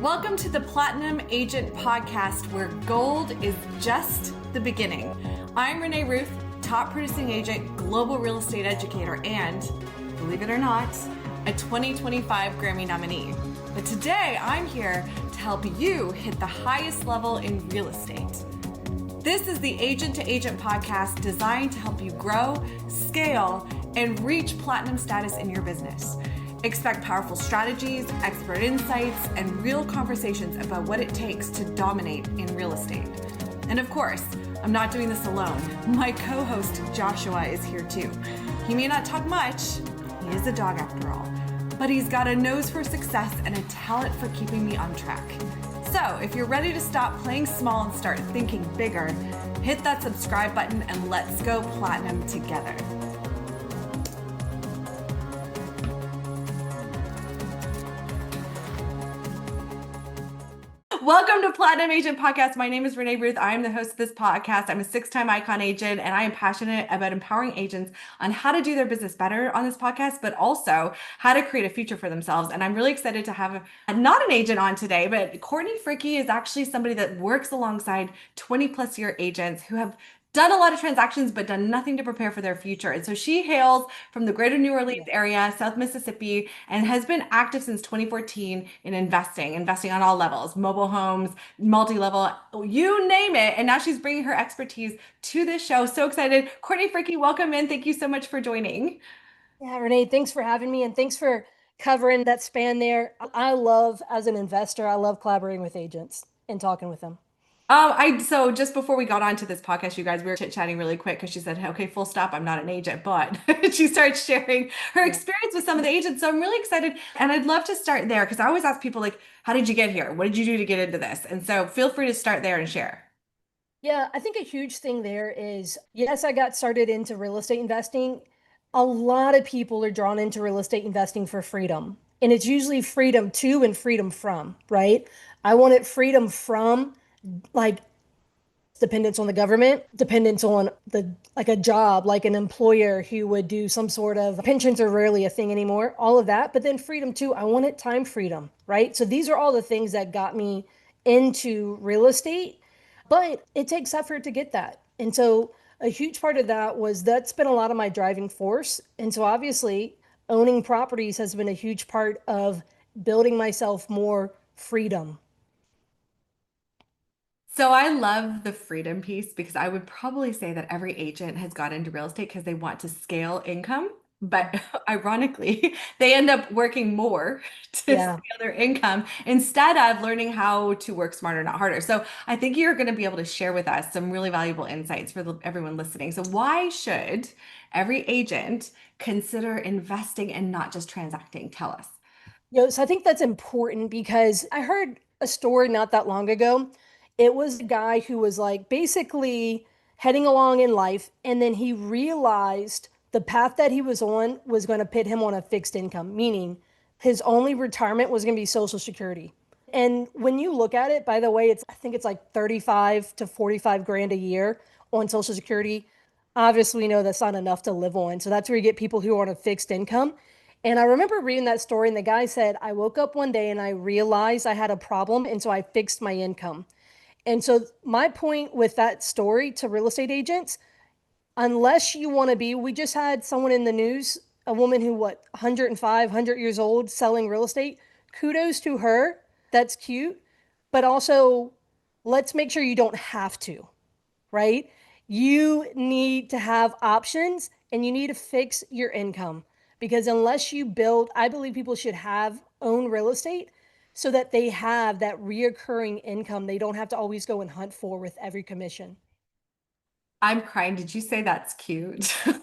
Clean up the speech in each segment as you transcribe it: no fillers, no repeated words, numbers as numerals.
Welcome to the Platinum Agent Podcast, where gold is just the beginning. I'm Renee Ruth, top producing agent, global real estate educator, and, believe it or not, a 2025 Grammy nominee. But today I'm here to help you hit the highest level in real estate. This is the Agent to Agent podcast designed to help you grow, scale, and reach platinum status in your business. Expect powerful strategies, expert insights, and real conversations about what it takes to dominate in real estate. And of course, I'm not doing this alone. My co-host Joshua is here too. He may not talk much, he is a dog after all, but he's got a nose for success and a talent for keeping me on track. So if you're ready to stop playing small and start thinking bigger, hit that subscribe button and let's go platinum together. Welcome to Platinum Agent Podcast. My name is Renee Ruth. I am the host of this podcast. I'm a 6-time icon agent, and I am passionate about empowering agents on how to do their business better on this podcast, but also how to create a future for themselves. And I'm really excited to have not an agent on today, but Courtney Fricke is actually somebody that works alongside 20 plus year agents who have done a lot of transactions, but done nothing to prepare for their future. And so she hails from the greater New Orleans area, South Mississippi, and has been active since 2014 in investing on all levels, mobile homes, multi-level, you name it. And now she's bringing her expertise to this show. So excited. Courtney Fricke, welcome in. Thank you so much for joining. Yeah, Renee, thanks for having me. And thanks for covering that span there. I love, as an investor, I love collaborating with agents and talking with them. So just before we got onto this podcast, you guys, we were chit-chatting really quick because she said, okay, full stop, I'm not an agent, but she started sharing her experience with some of the agents. So I'm really excited. And I'd love to start there because I always ask people like, how did you get here? What did you do to get into this? And so feel free to start there and share. Yeah, I think a huge thing there is, yes, I got started into real estate investing. A lot of people are drawn into real estate investing for freedom. And it's usually freedom to and freedom from, right? I wanted freedom from like dependence on the government, dependence on like a job, like an employer who would do some sort of pensions are rarely a thing anymore, all of that. But then freedom too, I wanted time freedom, right? So these are all the things that got me into real estate, but it takes effort to get that. And so a huge part of that's been a lot of my driving force. And so obviously owning properties has been a huge part of building myself more freedom. So I love the freedom piece because I would probably say that every agent has got into real estate because they want to scale income. But ironically, they end up working more to Yeah. scale their income instead of learning how to work smarter, not harder. So I think you're going to be able to share with us some really valuable insights for everyone listening. So why should every agent consider investing and not just transacting? Tell us. So I think that's important because I heard a story not that long ago. It was a guy who was like basically heading along in life, and then he realized the path that he was on was going to put him on a fixed income, meaning his only retirement was going to be Social Security. And when you look at it, by the way, I think it's like 35 to 45 grand a year on Social Security. Obviously, we know that's not enough to live on. So that's where you get people who are on a fixed income. And I remember reading that story, and the guy said, I woke up one day and I realized I had a problem, and so I fixed my income. And so my point with that story to real estate agents, unless you want to be, we just had someone in the news, a woman who, 105, 100 years old, selling real estate. Kudos to her. That's cute. But also, let's make sure you don't have to, right? You need to have options and you need to fix your income because unless you build, I believe people should own real estate so that they have that reoccurring income they don't have to always go and hunt for with every commission. I'm crying. Did you say that's cute? That's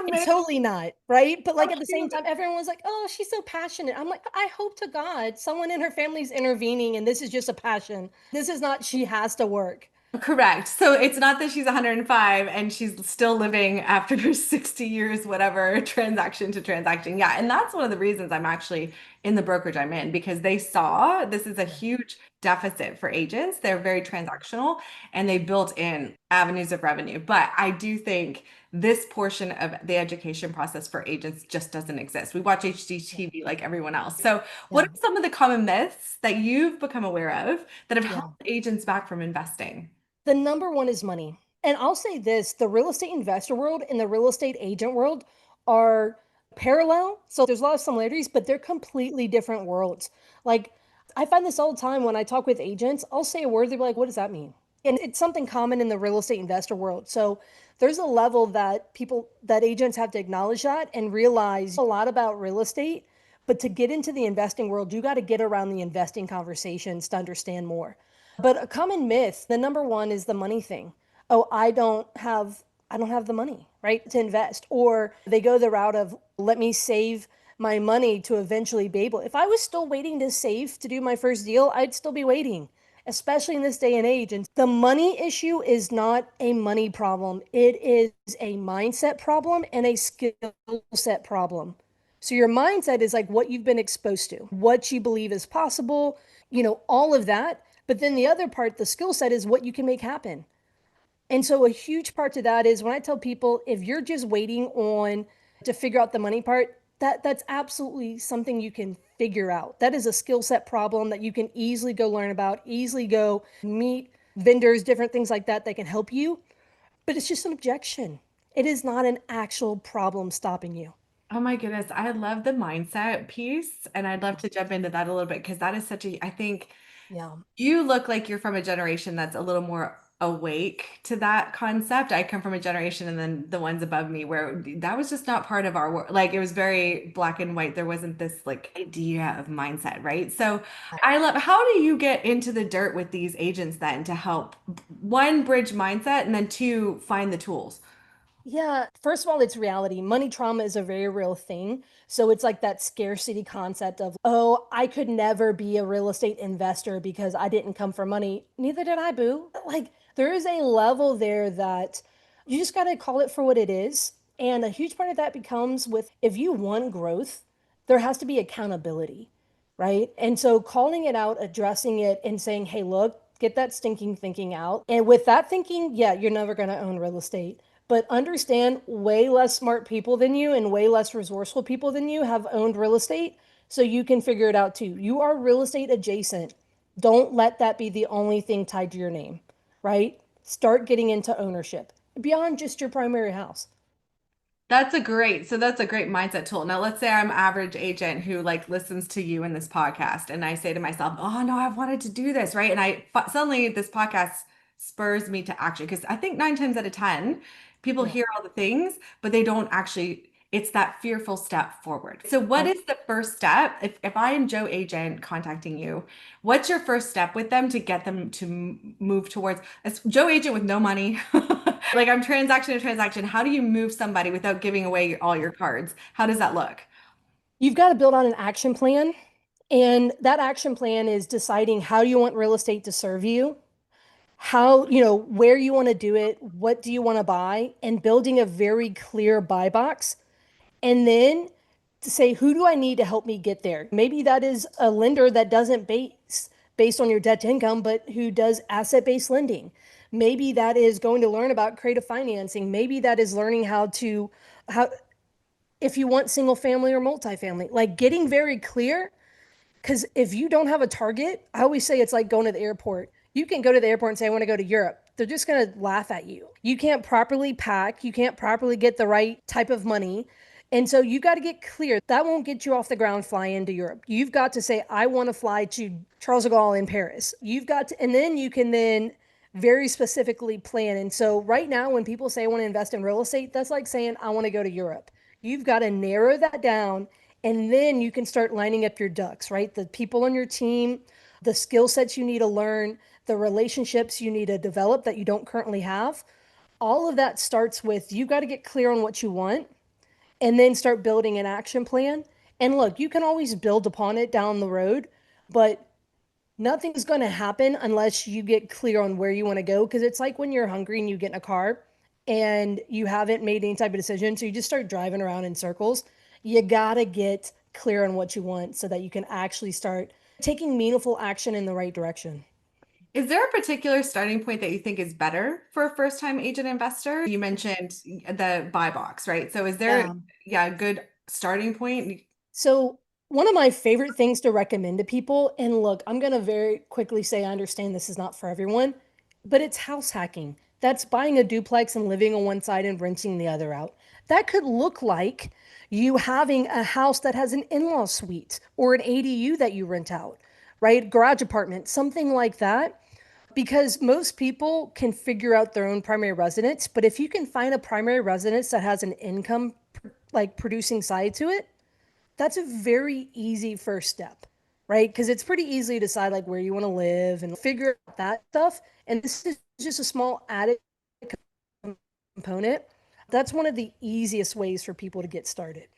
It's amazing. totally not, right? But like So at the same cute. time, everyone was like, oh, she's so passionate. I'm like, I hope to God someone in her family's intervening and this is just a passion. This is not, she has to work. Correct. So it's not that she's 105 and she's still living after her 60 years, whatever, transaction to transaction. Yeah. And that's one of the reasons I'm actually in the brokerage I'm in because they saw this is a huge deficit for agents. They're very transactional and they built in avenues of revenue. But I do think this portion of the education process for agents just doesn't exist. We watch HGTV like everyone else. So, what Yeah. are some of the common myths that you've become aware of that have Yeah. held agents back from investing? The number one is money. And I'll say this, the real estate investor world and the real estate agent world are parallel. So there's a lot of similarities, but they're completely different worlds. Like I find this all the time when I talk with agents, I'll say a word, they're like, what does that mean? And it's something common in the real estate investor world. So there's a level that agents have to acknowledge that and realize a lot about real estate. But to get into the investing world, you got to get around the investing conversations to understand more. But a common myth, the number one is the money thing. Oh, I don't have the money, right, to invest. Or they go the route of let me save my money to eventually be able. If I was still waiting to save to do my first deal, I'd still be waiting, especially in this day and age. And the money issue is not a money problem. It is a mindset problem and a skill set problem. So your mindset is like what you've been exposed to, what you believe is possible, all of that. But then the other part, the skill set is what you can make happen. And so a huge part to that is when I tell people if you're just waiting on to figure out the money part, that's absolutely something you can figure out. That is a skill set problem that you can easily go learn about, easily go meet vendors, different things like that can help you. But it's just an objection. It is not an actual problem stopping you. Oh my goodness, I love the mindset piece, and I'd love to jump into that a little bit because that is such a, I think Yeah. you look like you're from a generation that's a little more awake to that concept. I come from a generation and then the ones above me where that was just not part of our work. Like it was very black and white. There wasn't this like idea of mindset, right? So I love, how do you get into the dirt with these agents then to help one, bridge mindset and then two, find the tools? Yeah, first of all, it's reality. Money trauma is a very real thing. So it's like that scarcity concept of, oh, I could never be a real estate investor because I didn't come for money. Neither did I, boo. Like, there is a level there that you just got to call it for what it is. And a huge part of that becomes with if you want growth, there has to be accountability, right? And so calling it out, addressing it, and saying, hey, look, get that stinking thinking out. And with that thinking, yeah, you're never going to own real estate. But understand way less smart people than you and way less resourceful people than you have owned real estate. So you can figure it out too. You are real estate adjacent. Don't let that be the only thing tied to your name, right? Start getting into ownership beyond just your primary house. That's a great mindset tool. Now, let's say I'm average agent who like listens to you in this podcast and I say to myself, "Oh no, I've wanted to do this," right? And suddenly this podcast spurs me to action because I think 9 times out of 10 people Yeah. hear all the things, but they don't actually it's that fearful step forward. So what Yep. is the first step? If I am Joe agent contacting you, what's your first step with them to get them to move towards as Joe agent with no money? Like I'm transaction to transaction. How do you move somebody without giving away all your cards? How does that look? You've got to build on an action plan. And that action plan is deciding how you want real estate to serve you, where you want to do it, what do you want to buy, and building a very clear buy box. And then to say, who do I need to help me get there? Maybe that is a lender that doesn't based on your debt to income, but who does asset-based lending. Maybe that is going to learn about creative financing. Maybe that is learning how if you want single family or multifamily, like getting very clear. Because if you don't have a target, I always say it's like going to the airport. You can go to the airport and say, I want to go to Europe. They're just going to laugh at you. You can't properly pack. You can't properly get the right type of money. And so you got to get clear. That won't get you off the ground, fly into Europe. You've got to say, I want to fly to Charles de Gaulle in Paris. You've got to, and then you can then very specifically plan. And so right now, when people say I want to invest in real estate, that's like saying I want to go to Europe. You've got to narrow that down and then you can start lining up your ducks, right? The people on your team, the skill sets you need to learn, the relationships you need to develop that you don't currently have. All of that starts with you got to get clear on what you want and then start building an action plan. And look, you can always build upon it down the road, but nothing's going to happen unless you get clear on where you want to go. Because it's like when you're hungry and you get in a car and you haven't made any type of decision. So you just start driving around in circles. You got to get clear on what you want so that you can actually start taking meaningful action in the right direction. Is there a particular starting point that you think is better for a first-time agent investor? You mentioned the buy box, right? So is there, Yeah. yeah, a good starting point? So, one of my favorite things to recommend to people, and look, I'm going to very quickly say I understand this is not for everyone, but it's house hacking. That's buying a duplex and living on one side and renting the other out. That could look like you having a house that has an in law suite or an ADU that you rent out, right? Garage apartment, something like that. Because most people can figure out their own primary residence, but if you can find a primary residence that has an income like producing side to it, that's a very easy first step, right? Because it's pretty easy to decide like where you want to live and figure out that stuff. And this is just a small added component. That's one of the easiest ways for people to get started.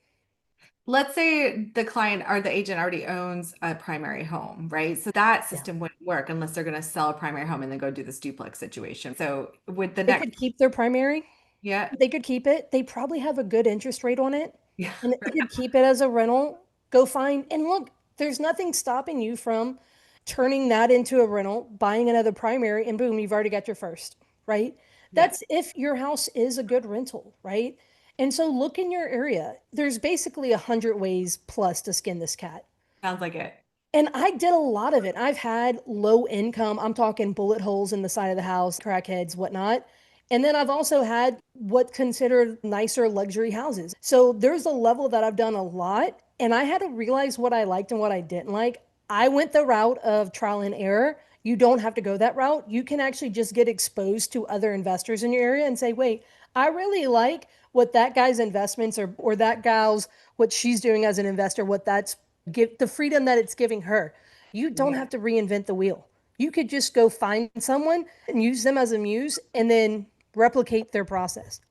Let's say the client or the agent already owns a primary home, right? So that Yeah. system wouldn't work unless they're going to sell a primary home and then go do this duplex situation. So with the They next, could keep their primary. yeah, They could keep it. They probably have a good interest rate on it. yeah, And they could keep it as a rental. Go find and look, there's nothing stopping you from turning that into a rental, buying another primary, and boom, you've already got your first, right? yeah, That's if your house is a good rental, right? And so look in your area. There's basically 100 ways plus to skin this cat. sounds like it. And I did a lot of it. I've had low income, I'm talking bullet holes in the side of the house, crackheads, whatnot. And then I've also had what considered nicer luxury houses. So there's a level that I've done a lot. And I had to realize what I liked and what I didn't like. I went the route of trial and error. You don't have to go that route. You can actually just get exposed to other investors in your area and say, wait, I really like what that guy's investments or that gal's what she's doing as an investor, what that's give the freedom that it's giving her. You don't Yeah. have to reinvent the wheel. You could just go find someone and use them as a muse and then replicate their process.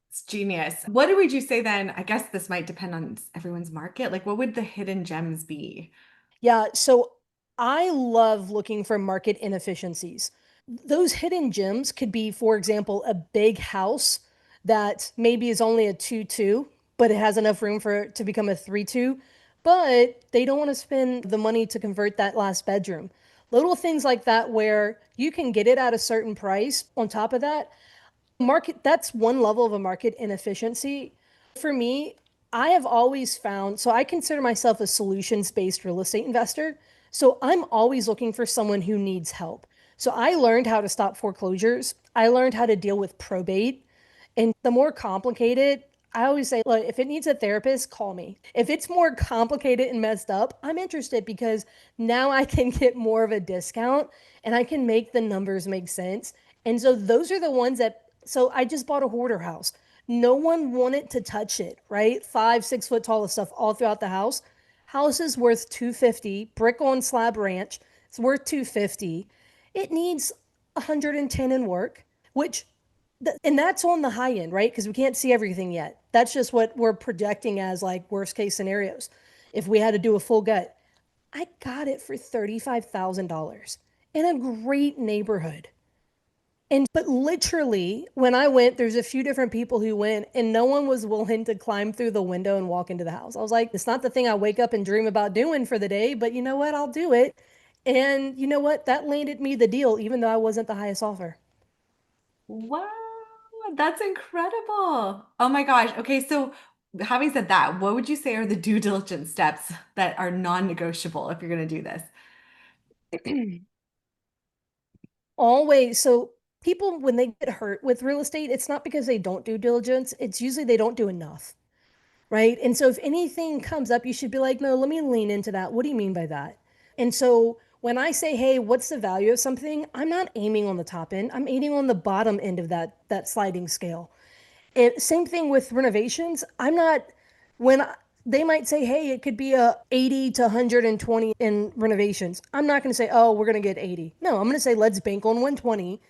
It's genius. What would you say then? I guess this might depend on everyone's market. Like, what would the hidden gems be? Yeah, so I love looking for market inefficiencies. Those hidden gems could be, for example, a big house that maybe is only a 2-2, but it has enough room for it to become a 3-2, but they don't want to spend the money to convert that last bedroom. Little things like that where you can get it at a certain price. On top of that, market that's one level of a market inefficiency. For me, I have always found, so I consider myself a solutions-based real estate investor. So I'm always looking for someone who needs help. So I learned how to stop foreclosures. I learned how to deal with probate. And the more complicated, I always say, look, if it needs a therapist, call me. If it's more complicated and messed up, I'm interested because now I can get more of a discount and I can make the numbers make sense. And so those are the ones that, so I just bought a hoarder house. No one wanted to touch it, right? 5, 6 foot tall of stuff all throughout the house. House is worth 250, brick on slab ranch. It's worth 250. It needs 110 in work, which and that's on the high end, right? Because we can't see everything yet. That's just what we're projecting as like worst case scenarios. If we had to do a full gut, I got it for $35,000 in a great neighborhood. And but literally, when I went, there's a few different people who went, and no one was willing to climb through the window and walk into the house. I was like, it's not the thing I wake up and dream about doing for the day, but you know what? I'll do it. And you know what? That landed me the deal, even though I wasn't the highest offer. Wow, that's incredible. Oh my gosh. Okay, so having said that, what would you say are the due diligence steps that are non-negotiable if you're going to do this? Always. So people, when they get hurt with real estate, it's not because they don't do diligence. It's usually they don't do enough, right? And so if anything comes up, you should be like, no, let me lean into that. What do you mean by that? And so when I say, hey, what's the value of something? I'm not aiming on the top end. I'm aiming on the bottom end of that sliding scale. Same thing with renovations. I'm not when they might say, "Hey, it could be a 80 to 120 in renovations." I'm not going to say, "Oh, we're going to get 80." No, I'm going to say, "Let's bank on 120."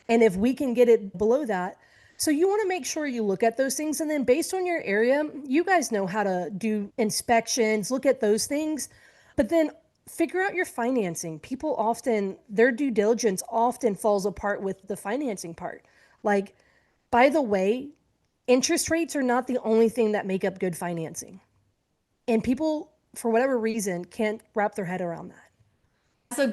And if we can get it below that, so you want to make sure you look at those things and then based on your area, you guys know how to do inspections, look at those things. But then figure out your financing. People often their due diligence often falls apart with the financing part. Like, by the way, interest rates are not the only thing that make up good financing. And people, for whatever reason, can't wrap their head around that. So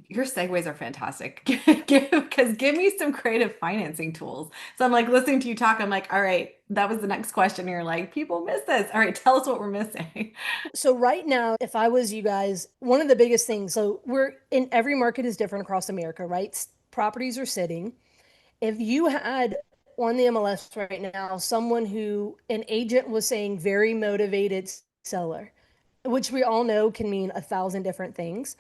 your segues are fantastic. Give me some creative financing tools. So I'm like listening to you talk. I'm like, all right, that was the next question. You're like, people miss this. All right, tell us what we're missing. So right now, if I was you guys, one of the biggest things, so we're in every market is different across America, right? Properties are sitting. If you had on the MLS right now, someone who an agent was saying very motivated seller, which we all know can mean 1,000 different things.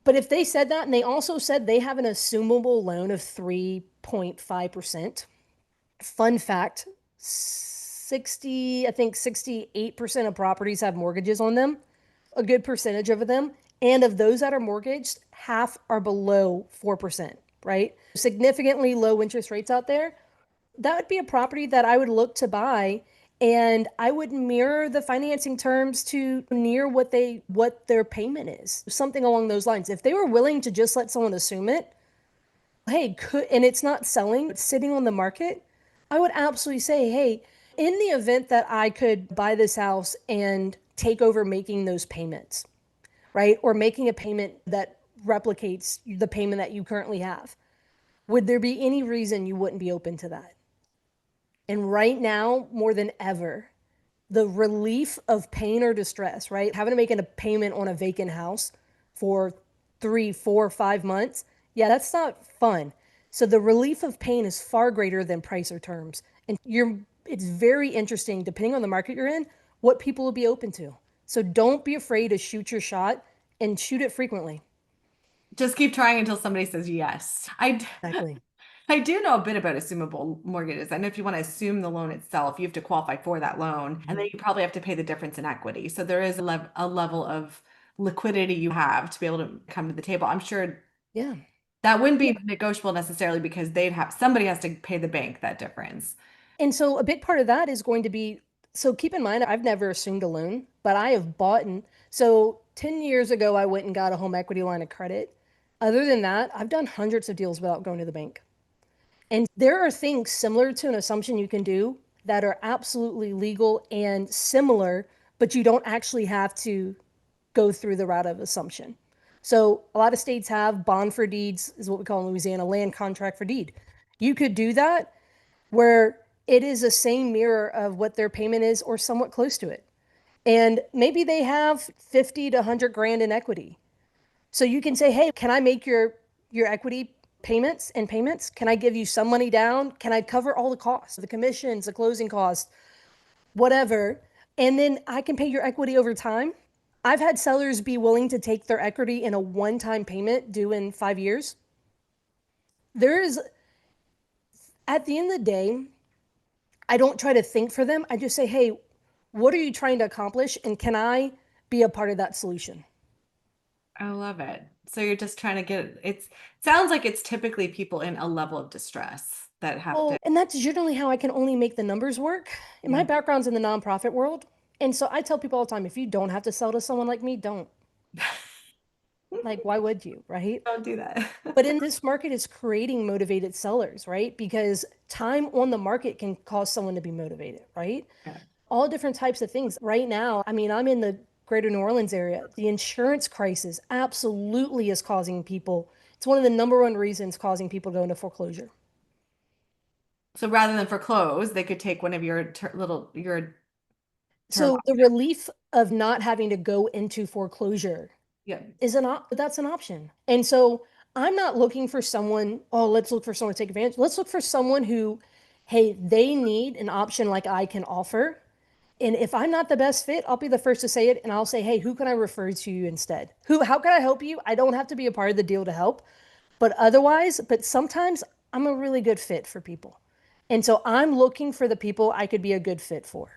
But if they said that and they also said they have an assumable loan of 3.5%, fun fact, 60, I think 68% of properties have mortgages on them, a good percentage of them. And of those that are mortgaged, half are below 4%, right? Significantly low interest rates out there. That would be a property that I would look to buy, and I would mirror the financing terms to near what their payment is. Something along those lines. If they were willing to just let someone assume it, hey, and it's not selling, it's sitting on the market, I would absolutely say, hey, in the event that I could buy this house and take over making those payments, right? Or making a payment that replicates the payment that you currently have, would there be any reason you wouldn't be open to that? And right now, more than ever, the relief of pain or distress, right? Having to make a payment on a vacant house for 3, 4, 5 months, yeah, that's not fun. So the relief of pain is far greater than price or terms. And it's very interesting, depending on the market you're in, what people will be open to. So don't be afraid to shoot your shot and shoot it frequently. Just keep trying until somebody says yes. Exactly. I do know a bit about assumable mortgages. I know if you want to assume the loan itself, you have to qualify for that loan, and then you probably have to pay the difference in equity. So there is a level of liquidity you have to be able to come to the table. I'm sure Yeah. that wouldn't Yeah. be negotiable necessarily because somebody has to pay the bank that difference. And so a big part of that is going to be, so keep in mind, I've never assumed a loan, but I have bought and so 10 years ago, I went and got a home equity line of credit. Other than that, I've done hundreds of deals without going to the bank. And there are things similar to an assumption you can do that are absolutely legal and similar, but you don't actually have to go through the route of assumption. So a lot of states have bond for deeds, is what we call in Louisiana, land contract for deed. You could do that where it is the same mirror of what their payment is or somewhat close to it. And maybe they have 50 to 100 grand in equity. So you can say, "Hey, can I make your equity payments and payments? Can I give you some money down? Can I cover all the costs, the commissions, the closing costs, whatever? And then I can pay your equity over time." I've had sellers be willing to take their equity in a one-time payment due in 5 years. There is, at the end of the day, I don't try to think for them. I just say, hey, what are you trying to accomplish? And can I be a part of that solution? I love it. So you're just trying to sounds like it's typically people in a level of distress that have Well, to, and that's generally how I can only make the numbers work. And my yeah. background's in the nonprofit world. And so I tell people all the time, if you don't have to sell to someone like me, don't. Like, why would you, right? Don't do that. But in this market, it's creating motivated sellers, right? Because time on the market can cause someone to be motivated, right? Yeah. All different types of things. Right now, I mean, I'm in the greater New Orleans area. The insurance crisis absolutely is causing people, it's one of the number one reasons causing people to go into foreclosure. So rather than foreclose, they could take one of your term. So the relief of not having to go into foreclosure Yeah. that's an option. And so I'm not looking for someone, oh, let's look for someone to take advantage. Let's look for someone who, hey, they need an option like I can offer. And if I'm not the best fit, I'll be the first to say it. And I'll say, hey, who can I refer to you instead? How can I help you? I don't have to be a part of the deal to help. But sometimes I'm a really good fit for people. And so I'm looking for the people I could be a good fit for.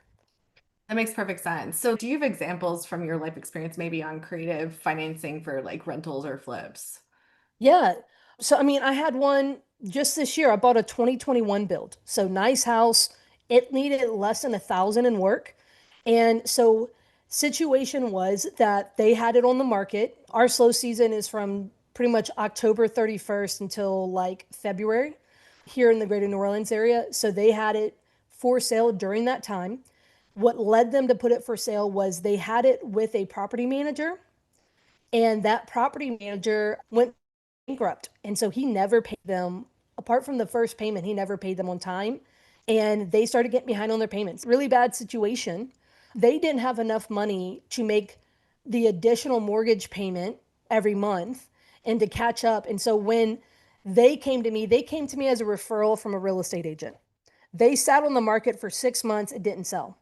That makes perfect sense. So do you have examples from your life experience maybe on creative financing for like rentals or flips? Yeah. So, I mean, I had one just this year. I bought a 2021 build. So nice house. It needed less than 1,000 in work. And so situation was that they had it on the market. Our slow season is from pretty much October 31st until like February here in the greater New Orleans area. So they had it for sale during that time. What led them to put it for sale was they had it with a property manager, and that property manager went bankrupt. And so he never paid them, apart from the first payment, he never paid them on time. And they started getting behind on their payments. Really bad situation. They didn't have enough money to make the additional mortgage payment every month and to catch up. And so when they came to me as a referral from a real estate agent. They sat on the market for 6 months. It didn't sell.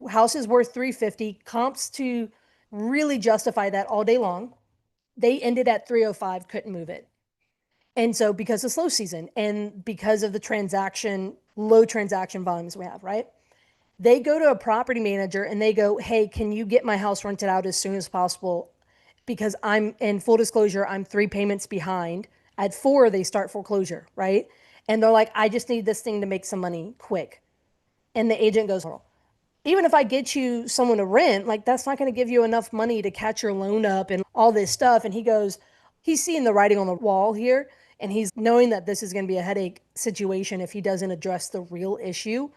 House is worth 350. Comps to really justify that all day long. They ended at 305, couldn't move it. And so because of slow season and because of the low transaction volumes we have, right? They go to a property manager and they go, hey, can you get my house rented out as soon as possible? Because I'm, in full disclosure, I'm 3 payments behind. At 4, they start foreclosure, right? And they're like, I just need this thing to make some money quick. And the agent goes, even if I get you someone to rent, like that's not going to give you enough money to catch your loan up and all this stuff. And he goes, he's seeing the writing on the wall here. And he's knowing that this is going to be a headache situation if he doesn't address the real issue.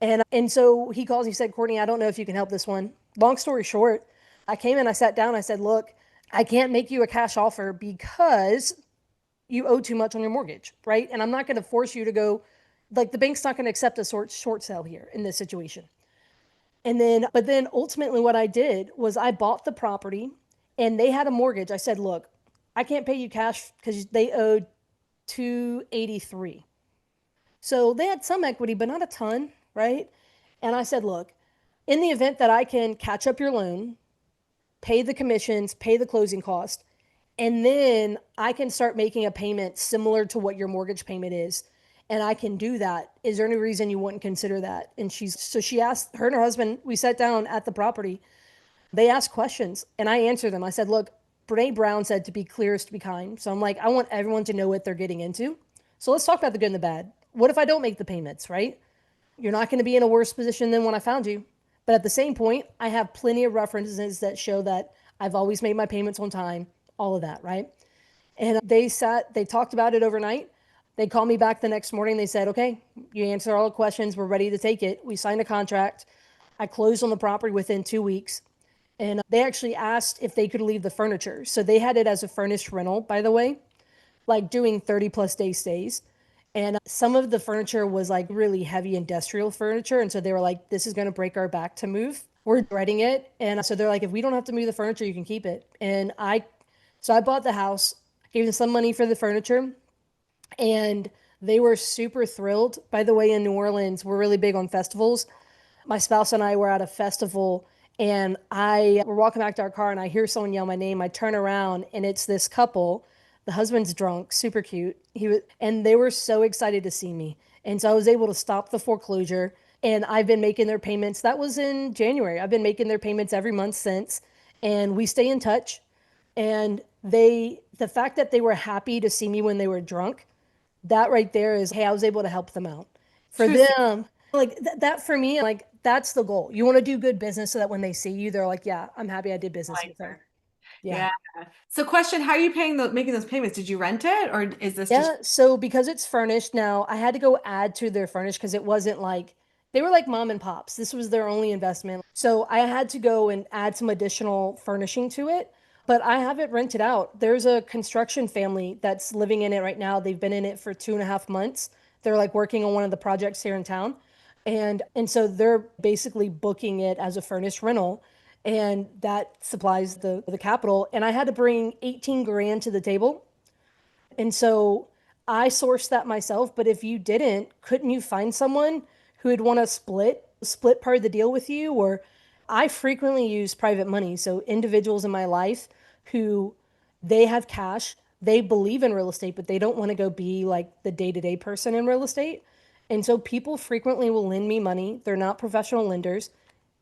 And so he calls, he said, Courtney, I don't know if you can help this one. Long story short, I came in, I sat down, I said, look, I can't make you a cash offer because you owe too much on your mortgage, right? And I'm not going to force you to go, like the bank's not going to accept a short sale here in this situation. But then ultimately what I did was I bought the property and they had a mortgage. I said, look, I can't pay you cash because they owed 283. So they had some equity, but not a ton, right? And I said, look, in the event that I can catch up your loan, pay the commissions, pay the closing cost, and then I can start making a payment similar to what your mortgage payment is, and I can do that. Is there any reason you wouldn't consider that? And she asked, her and her husband, we sat down at the property. They asked questions and I answered them. I said, look, Brene Brown said to be clear is to be kind. So I'm like, I want everyone to know what they're getting into. So let's talk about the good and the bad. What if I don't make the payments, right? You're not going to be in a worse position than when I found you. But at the same point, I have plenty of references that show that I've always made my payments on time, all of that, right? And they talked about it overnight. They called me back the next morning. They said, okay, you answered all the questions. We're ready to take it. We signed a contract. I closed on the property within 2 weeks. And they actually asked if they could leave the furniture. So they had it as a furnished rental, by the way, like doing 30+ day stays. And some of the furniture was like really heavy industrial furniture. And so they were like, this is going to break our back to move. We're dreading it. And so they're like, if we don't have to move the furniture, you can keep it. So I bought the house, gave them some money for the furniture. And they were super thrilled. By the way, in New Orleans, we're really big on festivals. My spouse and I were at a festival and we're walking back to our car and I hear someone yell my name. I turn around and it's this couple. The husband's drunk, super cute. And they were so excited to see me. And so I was able to stop the foreclosure and I've been making their payments. That was in January. I've been making their payments every month since, and we stay in touch. And the fact that they were happy to see me when they were drunk, that right there is, hey, I was able to help them out. For them, like that for me, like that's the goal. You want to do good business so that when they see you, they're like, yeah, I'm happy I did business with her. Yeah. Yeah. So question, how are you making those payments? Did you rent it or is this just? Yeah. So because it's furnished now, I had to go add to their furnished because it wasn't like they were like mom and pops. This was their only investment. So I had to go and add some additional furnishing to it, but I have it rented out. There's a construction family that's living in it right now. They've been in it for 2.5 months. They're like working on one of the projects here in town. And so they're basically booking it as a furnished rental, and that supplies the capital. And I had to bring 18 grand to the table. And so I sourced that myself. But if you didn't, couldn't you find someone who would want to split part of the deal with you? Or I frequently use private money. So individuals in my life who they have cash, they believe in real estate, but they don't want to go be like the day-to-day person in real estate. And so people frequently will lend me money. They're not professional lenders.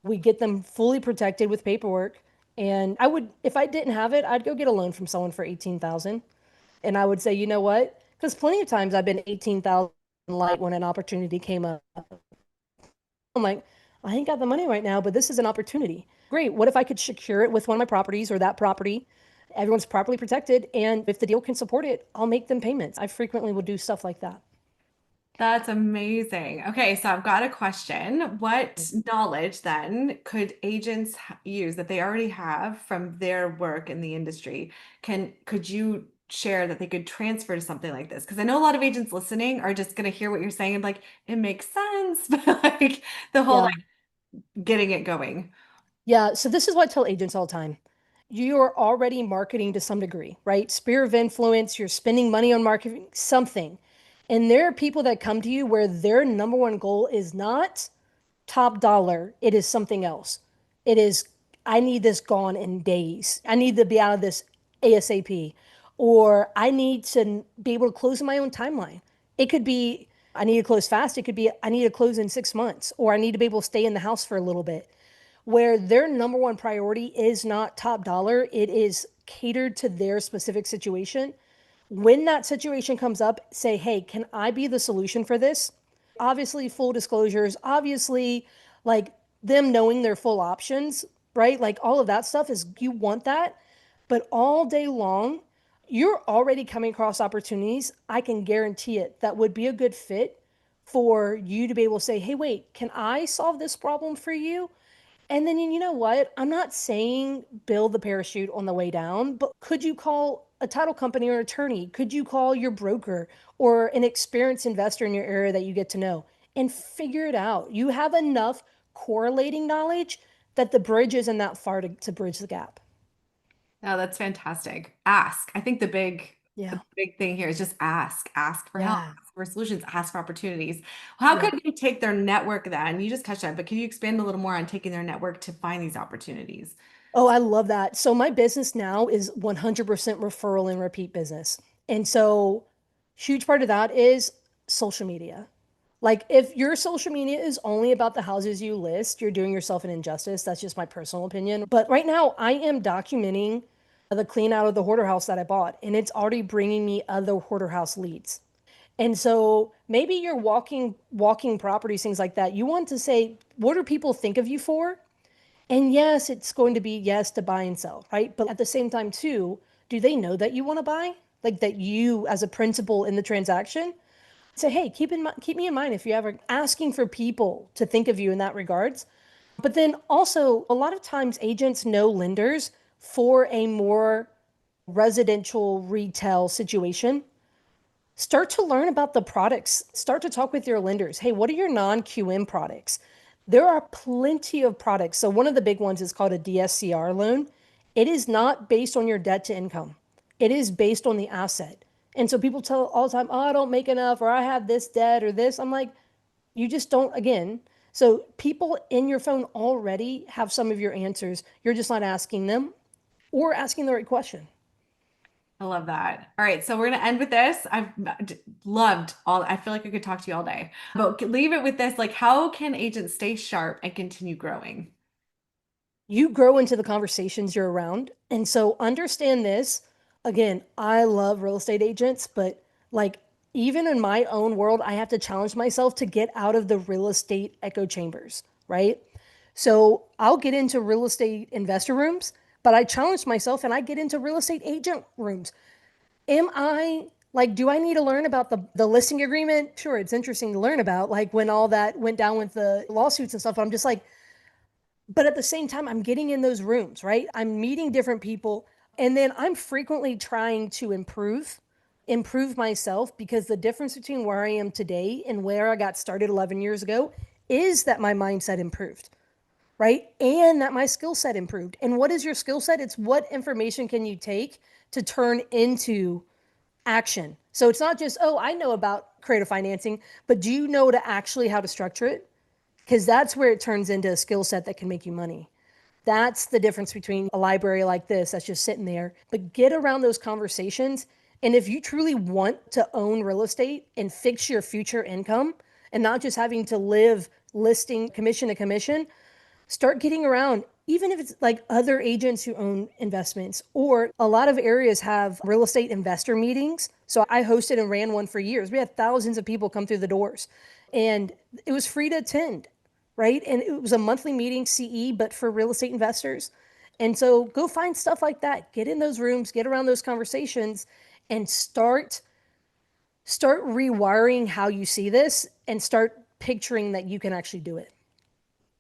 We get them fully protected with paperwork. And if I didn't have it, I'd go get a loan from someone for 18,000. And I would say, you know what? Because plenty of times I've been 18,000 light when an opportunity came up. I'm like, I ain't got the money right now, but this is an opportunity. Great. What if I could secure it with one of my properties or that property? Everyone's properly protected. And if the deal can support it, I'll make them payments. I frequently will do stuff like that. That's amazing. Okay, so I've got a question. What knowledge then could agents use that they already have from their work in the industry? Could you share that they could transfer to something like this? Because I know a lot of agents listening are just going to hear what you're saying and like it makes sense, but like the whole Yeah. like getting it going. Yeah. So this is what I tell agents all the time. You are already marketing to some degree, right? Sphere of influence, you're spending money on marketing something. And there are people that come to you where their number one goal is not top dollar, it is something else. It is, I need this gone in days. I need to be out of this ASAP. Or I need to be able to close in my own timeline. It could be, I need to close fast. It could be, I need to close in 6 months, or I need to be able to stay in the house for a little bit. Where their number one priority is not top dollar, it is catered to their specific situation. When that situation comes up, say, hey, can I be the solution for this? Obviously, full disclosures, obviously, like them knowing their full options, right? Like all of that stuff is you want that. But all day long, you're already coming across opportunities. I can guarantee it that would be a good fit for you to be able to say, hey, wait, can I solve this problem for you? And then you know what? I'm not saying build the parachute on the way down, but could you call a title company or an attorney? Could you call your broker or an experienced investor in your area that you get to know and figure it out? You have enough correlating knowledge that the bridge isn't that far to bridge the gap. No, that's fantastic. Ask. I think the Yeah. big thing here is just ask. Ask for help, Yeah. ask for solutions, ask for opportunities. How Yeah. could you take their network then? You just touched on it, but can you expand a little more on taking their network to find these opportunities? Oh, I love that. So my business now is 100% referral and repeat business. And so huge part of that is social media. Like if your social media is only about the houses you list, you're doing yourself an injustice. That's just my personal opinion. But right now I am documenting the clean out of the hoarder house that I bought, and it's already bringing me other hoarder house leads. And so maybe you're walking properties, things like that. You want to say, what do people think of you for? And yes, it's going to be yes to buy and sell, right? But at the same time, too, do they know that you want to buy? Like that you, as a principal in the transaction, say, hey, keep me in mind if you're ever asking for people to think of you in that regards. But then also, a lot of times agents know lenders for a more residential retail situation. Start to learn about the products. Start to talk with your lenders. Hey, what are your non-QM products? There are plenty of products. So one of the big ones is called a DSCR loan. It is not based on your debt to income. It is based on the asset. And so people tell all the time, oh, I don't make enough, or I have this debt or this. I'm like, you just don't, again. So people in your phone already have some of your answers. You're just not asking them or asking the right question. I love that. All right, so we're gonna end with this. I've loved all. I feel like I could talk to you all day, but leave it with this. Like, how can agents stay sharp and continue growing? You grow into the conversations you're around. And so understand this. Again, I love real estate agents, but like even in my own world, I have to challenge myself to get out of the real estate echo chambers, right? So I'll get into real estate investor rooms, but I challenge myself and I get into real estate agent rooms. Am I like, do I need to learn about the listing agreement? Sure, it's interesting to learn about, like when all that went down with the lawsuits and stuff. I'm just like, but at the same time, I'm getting in those rooms, right? I'm meeting different people. And then I'm frequently trying to improve myself because the difference between where I am today and where I got started 11 years ago is that my mindset improved, right? And that my skill set improved. And what is your skill set? It's what information can you take to turn into action. So it's not just, oh, I know about creative financing, but do you know to actually how to structure it? Because that's where it turns into a skill set that can make you money. That's the difference between a library like this that's just sitting there. But get around those conversations. And if you truly want to own real estate and fix your future income and not just having to live listing commission to commission, start getting around, even if it's like other agents who own investments, or a lot of areas have real estate investor meetings. So I hosted and ran one for years. We had thousands of people come through the doors and it was free to attend, right? And it was a monthly meeting, CE, but for real estate investors. And so go find stuff like that. Get in those rooms, get around those conversations, and start rewiring how you see this and start picturing that you can actually do it.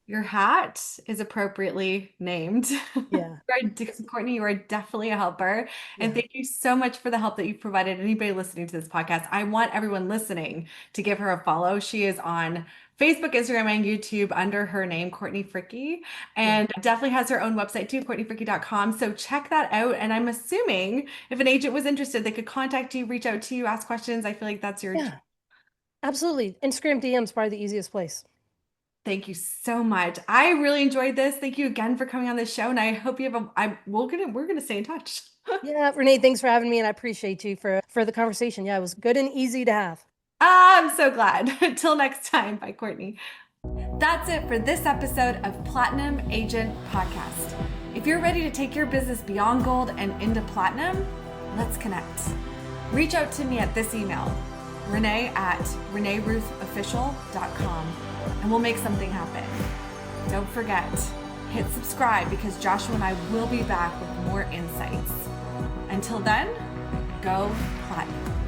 Your hat is appropriately named. Yeah. Courtney, you are definitely a helper. And Yeah. thank you so much for the help that you've provided anybody listening to this podcast. I want everyone listening to give her a follow. She is on Facebook, Instagram, and YouTube under her name, Courtney Fricke, and definitely has her own website too, courtneyfricke.com. So check that out. And I'm assuming if an agent was interested, they could contact you, reach out to you, ask questions. I feel like that's your... Yeah, absolutely. Instagram DM is probably the easiest place. Thank you so much. I really enjoyed this. Thank you again for coming on the show, and I hope you have we're gonna stay in touch. Yeah, Renee, thanks for having me, and I appreciate you for the conversation. Yeah, it was good and easy to have. I'm so glad. Until next time. Bye, Courtney. That's it for this episode of Platinum Agent Podcast. If you're ready to take your business beyond gold and into platinum, let's connect. Reach out to me at this email, renee@reneeruthofficial.com, and we'll make something happen. Don't forget, hit subscribe because Joshua and I will be back with more insights. Until then, go platinum.